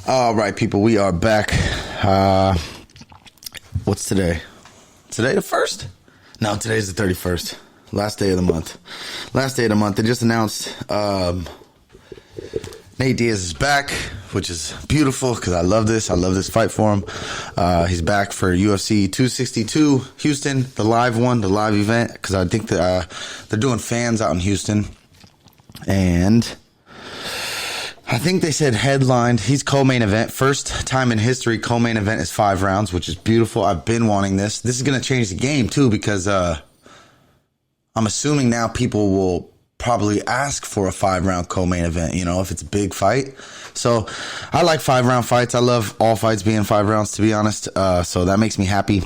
All right, people, we are back. What's today? Today the 1st? No, today's the 31st. Last day of the month. They just announced Nate Diaz is back, which is beautiful because I love this. I love this fight for him. He's back for UFC 262 Houston, the live event, because I think that, they're doing fans out in Houston. And I think they said headlined. He's co-main event. First time in history, co-main event is 5 rounds, which is beautiful. I've been wanting this. This is going to change the game, too, because I'm assuming now people will probably ask for a 5-round co-main event, you know, if it's a big fight. So I like 5-round fights. I love all fights being 5 rounds, to be honest. So that makes me happy.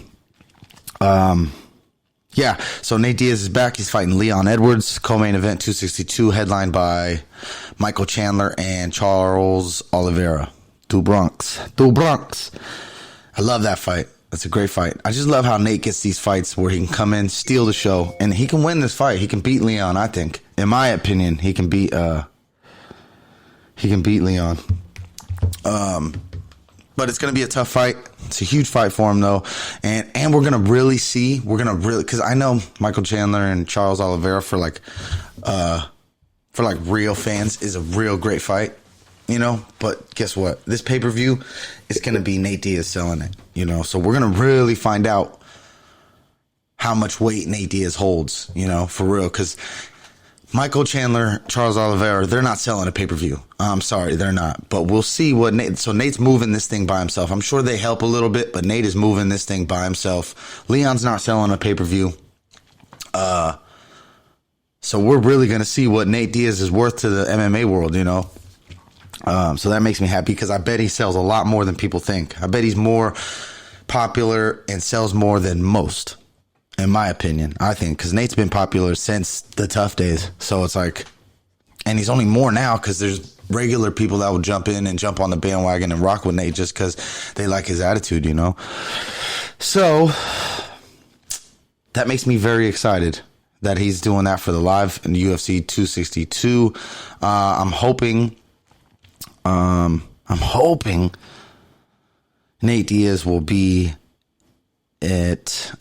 Yeah, so Nate Diaz is back. He's fighting Leon Edwards, co-main event 262, headlined by Michael Chandler and Charles Oliveira. Two Bronx. I love that fight. That's a great fight. I just love how Nate gets these fights where he can come in, steal the show, and he can win this fight. He can beat Leon, I think. In my opinion, he can beat Leon. But it's going to be a tough fight. It's a huge fight for him, though. And we're going to really see, because I know Michael Chandler and Charles Oliveira for real fans is a real great fight, you know. But guess what? This pay-per-view is going to be Nate Diaz selling it, you know. So we're going to really find out how much weight Nate Diaz holds, you know, for real. Because Michael Chandler, Charles Oliveira, they're not selling a pay-per-view. I'm sorry, they're not. But we'll see what Nate... So Nate's moving this thing by himself. I'm sure they help a little bit, but Nate is moving this thing by himself. Leon's not selling a pay-per-view. So we're really going to see what Nate Diaz is worth to the MMA world, you know. So that makes me happy because I bet he sells a lot more than people think. I bet he's more popular and sells more than most. In my opinion, I think, because Nate's been popular since the tough days. So it's like, and he's only more now because there's regular people that will jump in and jump on the bandwagon and rock with Nate just because they like his attitude, you know? So that makes me very excited that he's doing that for the live in UFC 262. I'm hoping Nate Diaz will be at,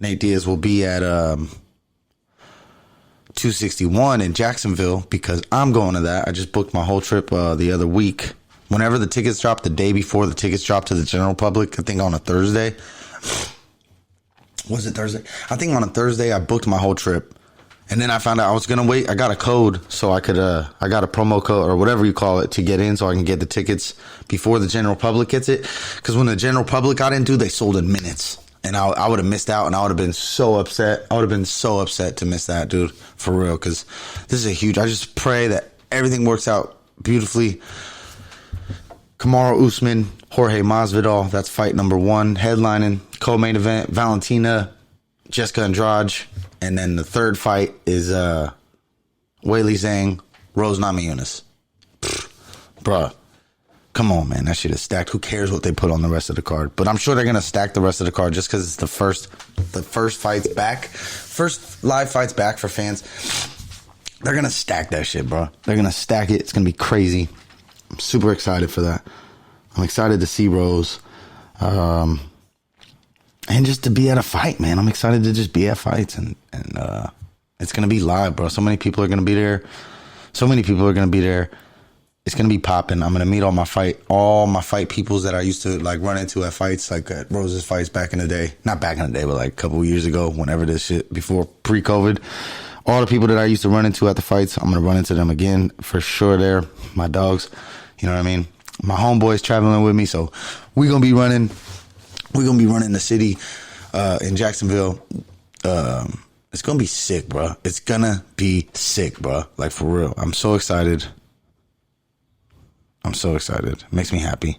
Nate Diaz will be at 261 in Jacksonville because I'm going to that. I just booked my whole trip the other week. Whenever the tickets drop, the day before the tickets drop to the general public, I think on a Thursday. Was it Thursday? I think on a Thursday I booked my whole trip. And then I found out I was going to wait. I got a code so I could, I got a promo code or whatever you call it to get in so I can get the tickets before the general public gets it. Because when the general public got into, they sold in minutes. And I would have missed out, and I would have been so upset. I would have been so upset to miss that, dude, for real, because this is a huge... I just pray that everything works out beautifully. Kamaru Usman, Jorge Masvidal, that's fight number 1, headlining, co-main event, Valentina, Jessica Andrade, and then the third fight is Weili Zhang, Rose Namajunas. Bruh. Come on, man. That shit is stacked. Who cares what they put on the rest of the card? But I'm sure they're going to stack the rest of the card just because it's the first fights back. First live fights back for fans. They're going to stack that shit, bro. They're going to stack it. It's going to be crazy. I'm super excited for that. I'm excited to see Rose. And just to be at a fight, man. I'm excited to just be at fights. And it's going to be live, bro. So many people are going to be there. It's going to be popping. I'm going to meet all my fight peoples that I used to like run into at fights, like at Rose's fights back in the day. Not back in the day, but like a couple of years ago, whenever this shit, before pre-COVID. All the people that I used to run into at the fights, I'm going to run into them again for sure there. My dogs, you know what I mean? My homeboys traveling with me, so we're going to be running the city in Jacksonville. It's going to be sick, bro. It's going to be sick, bro. Like, for real. I'm so excited. It makes me happy.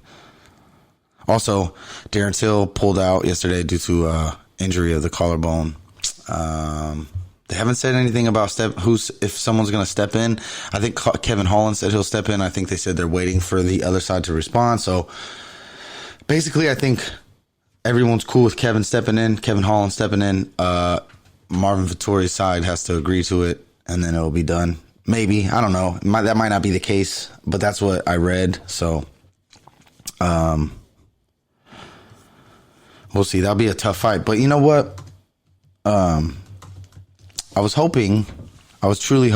Also, Darren Till pulled out yesterday due to injury of the collarbone. They haven't said anything about if someone's going to step in. I think Kevin Holland said he'll step in. I think they said they're waiting for the other side to respond. So basically, I think everyone's cool with Kevin Holland stepping in. Marvin Vettori's side has to agree to it, and then it'll be done. Maybe. I don't know. That might not be the case, but that's what I read. So, we'll see. That'll be a tough fight. But you know what? I was truly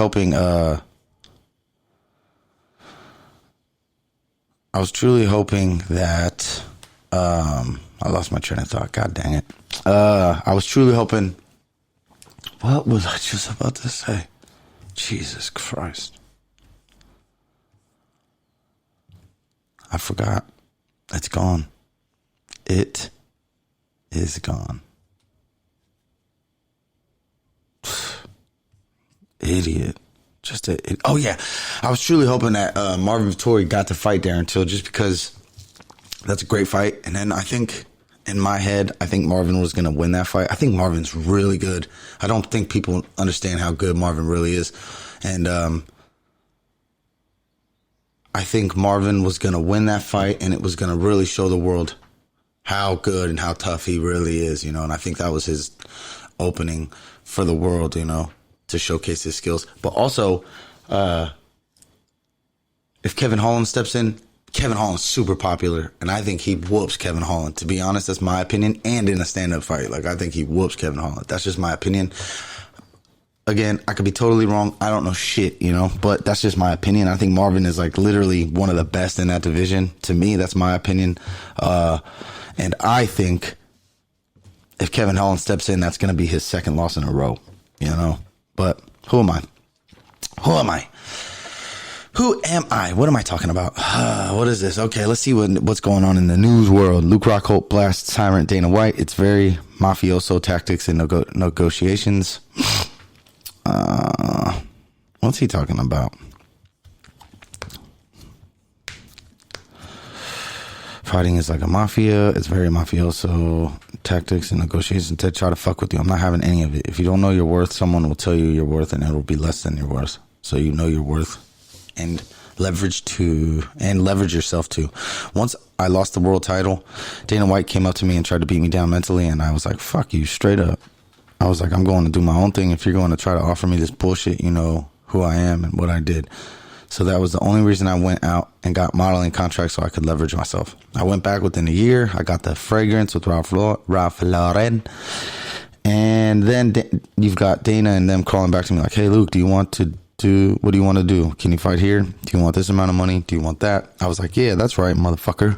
hoping that, I lost my train of thought. God dang it. I was truly hoping, what was I just about to say? Jesus Christ. I forgot. It's gone. It is gone. Idiot. Oh yeah. I was truly hoping that Marvin Vettori got to fight Darren Till, just because that's a great fight. And then I think, in my head, I think Marvin was going to win that fight. I think Marvin's really good. I don't think people understand how good Marvin really is. And I think Marvin was going to win that fight, and it was going to really show the world how good and how tough he really is, you know. And I think that was his opening for the world, you know, to showcase his skills. But also, if Kevin Holland steps in, Kevin Holland's super popular, and I think he whoops Kevin Holland. To be honest, that's my opinion. And in a stand-up fight, like, I think he whoops Kevin Holland. That's just my opinion. Again, I could be totally wrong. I don't know shit, you know, but that's just my opinion. I think Marvin is, like, literally one of the best in that division. To me, that's my opinion. And I think if Kevin Holland steps in, that's going to be his second loss in a row, you know. But who am I? Who am I? What am I talking about? What is this? Okay, let's see what's going on in the news world. Luke Rockhold blasts tyrant Dana White. It's very mafioso tactics and negotiations. What's he talking about? Fighting is like a mafia. It's very mafioso tactics and negotiations to try to fuck with you. I'm not having any of it. If you don't know your worth, someone will tell you your worth, and it'll be less than your worth. So you know your worth. And leverage yourself too. Once I lost the world title, Dana White came up to me and tried to beat me down mentally, and I was like, fuck you, straight up. I was like, I'm going to do my own thing. If you're going to try to offer me this bullshit, you know who I am and what I did. So that was the only reason I went out and got modeling contracts, so I could leverage myself. I went back within a year. I got the fragrance with Ralph Lauren. And then you've got Dana and them calling back to me like, hey, Luke, what do you want to do? Can you fight here? Do you want this amount of money? Do you want that? I was like, yeah, that's right, motherfucker.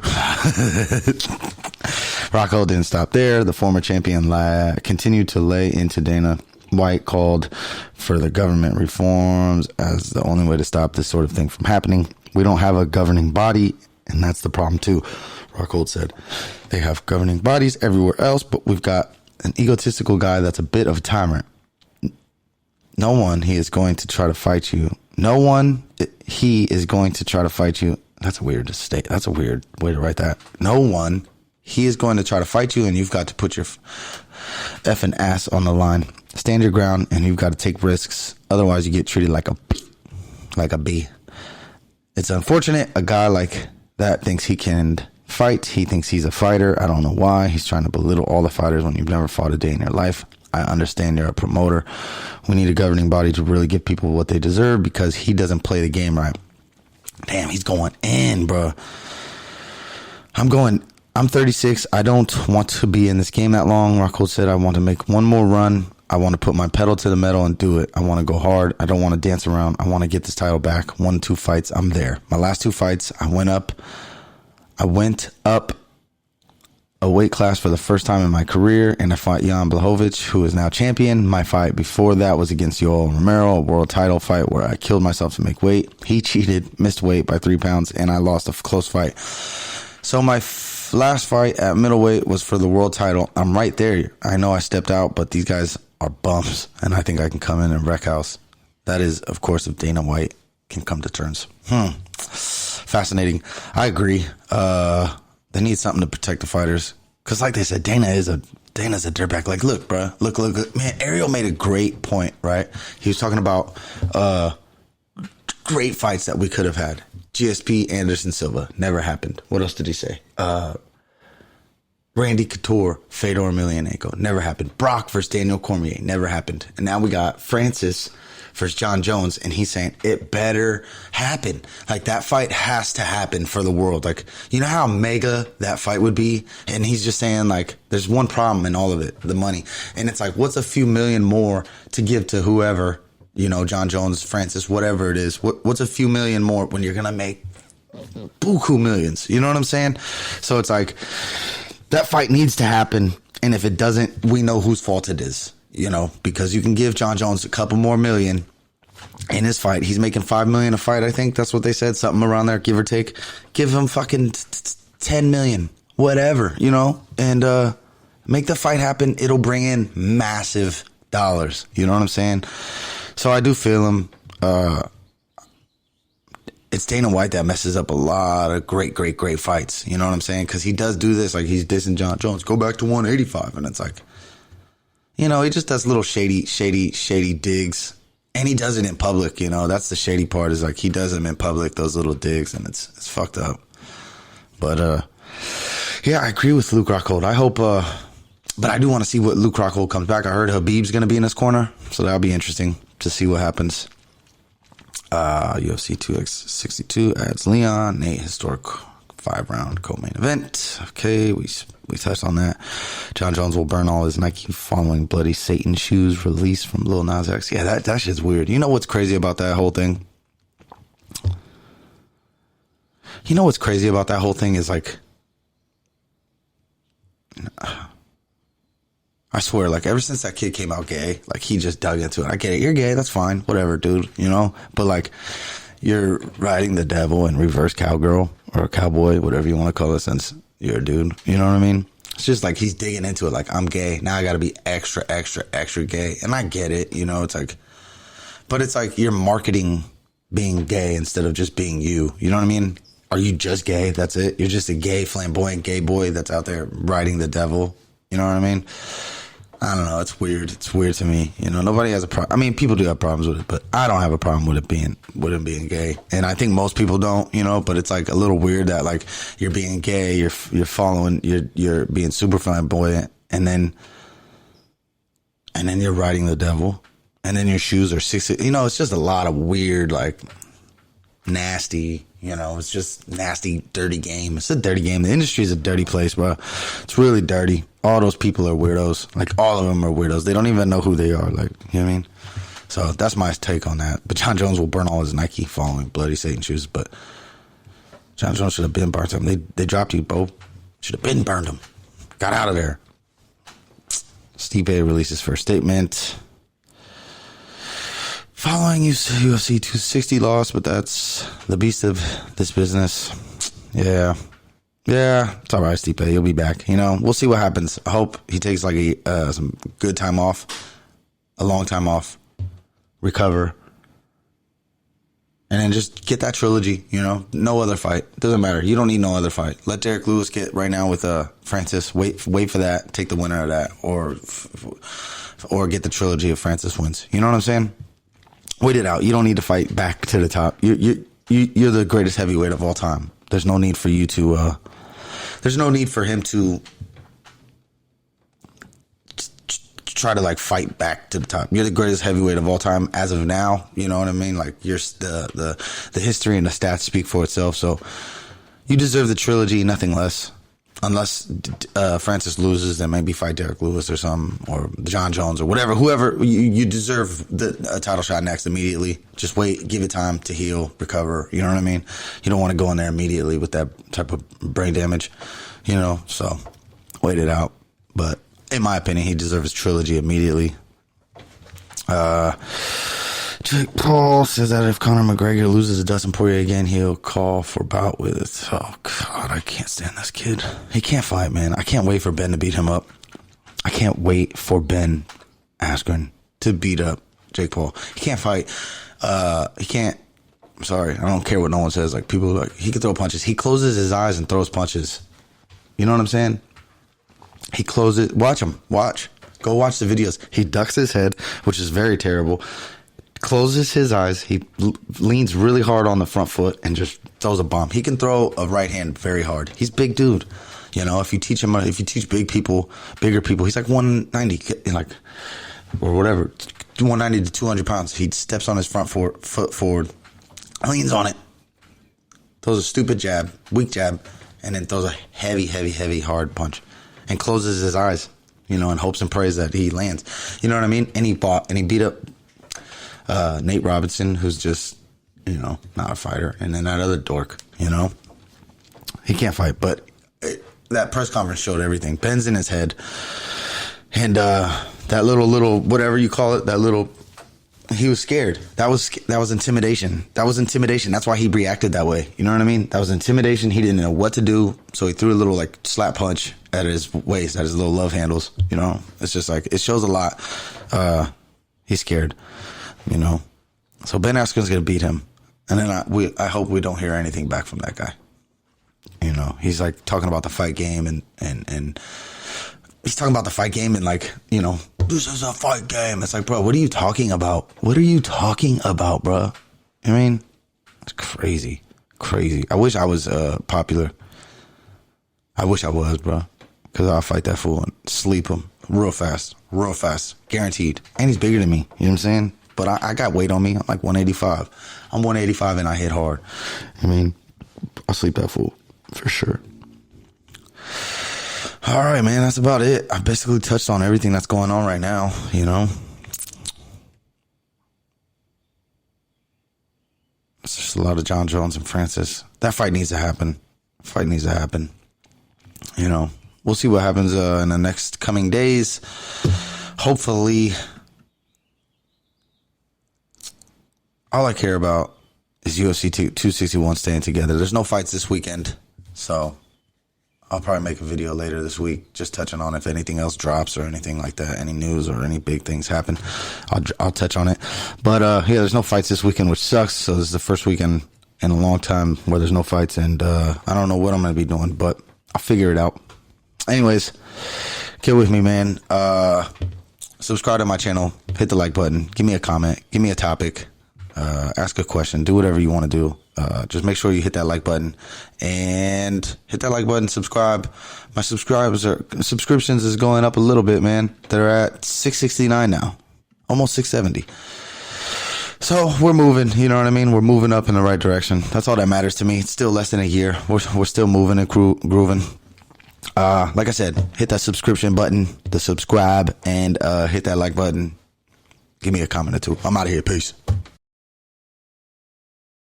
Rockhold didn't stop there. The former champion continued to lay into Dana. White called for the government reforms as the only way to stop this sort of thing from happening. We don't have a governing body, and that's the problem too. Rockhold said they have governing bodies everywhere else, but we've got an egotistical guy that's a bit of a tyrant. No one he is going to try to fight you. No one he is going to try to fight you. That's a weird state. That's a weird way to write that. No one he is going to try to fight you, and you've got to put your effing ass on the line. Stand your ground, and you've got to take risks. Otherwise, you get treated like a B. It's unfortunate a guy like that thinks he can fight. He thinks he's a fighter. I don't know why. He's trying to belittle all the fighters when you've never fought a day in your life. I understand you're a promoter. We need a governing body to really give people what they deserve, because he doesn't play the game right. Damn, he's going in, bro. I'm 36. I don't want to be in this game that long. Rockhold said, I want to make one more run. I want to put my pedal to the metal and do it. I want to go hard. I don't want to dance around. I want to get this title back. 1-2 fights, I'm there. My last 2 fights, I went up a weight class for the first time in my career, and I fought Jan Blachowicz, who is now champion. My fight before that was against Yoel Romero, a world title fight where I killed myself to make weight. He cheated, missed weight by 3 pounds, and I lost a close fight. So my last fight at middleweight was for the world title. I'm right there. I know I stepped out, but these guys are bums, and I think I can come in and wreck house. That is, of course, if Dana White can come to terms. Fascinating. I agree. They need something to protect the fighters, because like they said, Dana's a dirtbag. Like, look, bro, look, man. Ariel made a great point, right? He was talking about great fights that we could have had. GSP, Anderson Silva, never happened. What else did he say? Randy Couture, Fedor Emelianenko, never happened. Brock versus Daniel Cormier, never happened. And now we got Francis versus Jon Jones, and he's saying it better happen. Like, that fight has to happen for the world. Like, you know how mega that fight would be? And he's just saying, like, there's one problem in all of it, the money. And it's like, what's a few million more to give to whoever, you know, Jon Jones, Francis, whatever it is? What's a few million more when you're going to make buku millions? You know what I'm saying? So it's like, that fight needs to happen. And if it doesn't, we know whose fault it is. You know, because you can give Jon Jones a couple more million in his fight. He's making $5 million a fight, I think. That's what they said. Something around there, give or take. Give him fucking 10 million, whatever, you know, and make the fight happen. It'll bring in massive dollars. You know what I'm saying? So I do feel him. It's Dana White that messes up a lot of great fights. You know what I'm saying? Because he does do this. Like, he's dissing Jon Jones. Go back to 185. And it's like, you know, he just does little shady digs. And he does it in public, you know. That's the shady part, is like, he does them in public, those little digs, and it's fucked up. But, yeah, I agree with Luke Rockhold. I hope, but I do want to see what Luke Rockhold comes back. I heard Habib's going to be in his corner, so that'll be interesting to see what happens. UFC 2X62 adds Leon, Nate, historic 5-round co-main event. Okay, we touched on that. Jon Jones will burn all his Nike following Bloody Satan shoes released from Lil Nas X. Yeah, that shit's weird. You know what's crazy about that whole thing? You know what's crazy about that whole thing is, like, I swear, like, ever since that kid came out gay, like, he just dug into it. I get it. You're gay. That's fine. Whatever, dude. You know? But, like, you're riding the devil and reverse cowgirl or cowboy, whatever you want to call it, since you're a dude. You know what I mean? It's just like he's digging into it. Like, I'm gay. Now I got to be extra gay. And I get it. You know, it's like, but it's like you're marketing being gay instead of just being you. You know what I mean? Are you just gay? That's it? You're just a gay, flamboyant gay boy that's out there riding the devil. You know what I mean? I don't know. It's weird. It's weird to me. You know, nobody has a problem. I mean, people do have problems with it, but I don't have a problem with him being gay. And I think most people don't, you know, but it's like a little weird that, like, you're being gay, you're following, you're being super flamboyant, and then you're riding the devil, and then your shoes are 60. You know, it's just a lot of weird, like, nasty, you know, it's just nasty, dirty game. It's a dirty game. The industry is a dirty place, bro. It's really dirty. All those people are weirdos. Like, all of them are weirdos. They don't even know who they are. Like, you know what I mean? So that's my take on that. But Jon Jones will burn all his Nike following Bloody Satan shoes. But Jon Jones should have been burnt him. They dropped you, Bo. Should have been burned him. Got out of there. Stipe releases first statement. Following UFC 260 loss, but that's the beast of this business. Yeah, it's all right, Stipe. He'll be back. You know, we'll see what happens. I hope he takes, like, some good time off, a long time off, recover, and then just get that trilogy. You know, no other fight. Doesn't matter. You don't need no other fight. Let Derek Lewis get right now with Francis. Wait for that. Take the winner of that, or get the trilogy if Francis wins. You know what I'm saying? Wait it out. You don't need to fight back to the top. You're the greatest heavyweight of all time. There's no need for you to. There's no need for him to try to, like, fight back to the top. You're the greatest heavyweight of all time as of now. You know what I mean? Like, you're the history and the stats speak for itself. So you deserve the trilogy, nothing less. Unless Francis loses, then maybe fight Derek Lewis or something, or Jon Jones or whatever. Whoever, you deserve a title shot next immediately. Just wait, give it time to heal, recover. You know what I mean? You don't want to go in there immediately with that type of brain damage, you know? So wait it out. But in my opinion, he deserves his trilogy immediately. Jake Paul says that if Conor McGregor loses to Dustin Poirier again, he'll call for bout with. Oh, God, I can't stand this kid. He can't fight, man. I can't wait for Ben to beat him up. I can't wait for Ben Askren to beat up Jake Paul. He can't fight. He can't. I'm sorry. I don't care what no one says. Like, people, like, he can throw punches. He closes his eyes and throws punches. You know what I'm saying? He closes. Watch him. Watch. Go watch the videos. He ducks his head, which is very terrible. Closes his eyes. He leans really hard on the front foot and just throws a bomb. He can throw a right hand very hard. He's a big dude. You know, if you teach bigger people, he's like 190, like, or whatever, 190 to 200 pounds. He steps on his foot forward, leans on it, throws a stupid jab, weak jab, and then throws a heavy, hard punch, and closes his eyes, you know, and hopes and prays that he lands. You know what I mean? And he beat up Nate Robinson, who's just, you know, not a fighter, and then that other dork, you know, he can't fight, but that press conference showed everything. Ben's in his head, and that little whatever you call it, he was scared. That was intimidation. That's why he reacted that way. You know what I mean? That was intimidation. He didn't know what to do, so he threw a little like slap punch at his waist, at his little love handles. You know, it's just like, it shows a lot. He's scared. You know, so Ben Askren's gonna beat him, and then I hope we don't hear anything back from that guy. You know, he's like talking about the fight game and he's talking about the fight game and like, you know, this is a fight game. It's like, bro, what are you talking about? What are you talking about, bro? I mean, it's crazy. I wish I was popular. I wish I was, bro, because I'll fight that fool and sleep him real fast, guaranteed. And he's bigger than me. You know what I'm saying? But I got weight on me. I'm like 185. I'm 185 and I hit hard. I mean, I'll sleep that fool. For sure. All right, man, that's about it. I basically touched on everything that's going on right now, you know. It's just a lot of Jon Jones and Francis. That fight needs to happen. You know, we'll see what happens in the next coming days. Hopefully, all I care about is UFC 261 staying together. There's no fights this weekend. So I'll probably make a video later this week just touching on if anything else drops or anything like that, any news or any big things happen. I'll touch on it. But yeah, there's no fights this weekend, which sucks. So this is the first weekend in a long time where there's no fights, and I don't know what I'm going to be doing, but I'll figure it out. Anyways, get with me, man. Subscribe to my channel, hit the like button, give me a comment, give me a topic, ask a question, do whatever you want to do. Just make sure you hit that like button subscribe. My subscriptions is going up a little bit, man. They're at 669 now, almost 670. So we're moving, you know what I mean? We're moving up in the right direction. That's all that matters to me. It's still less than a year. We're still moving and grooving. Like I said, hit that subscription button, the subscribe, and hit that like button. Give me a comment or two. I'm out of here. Peace.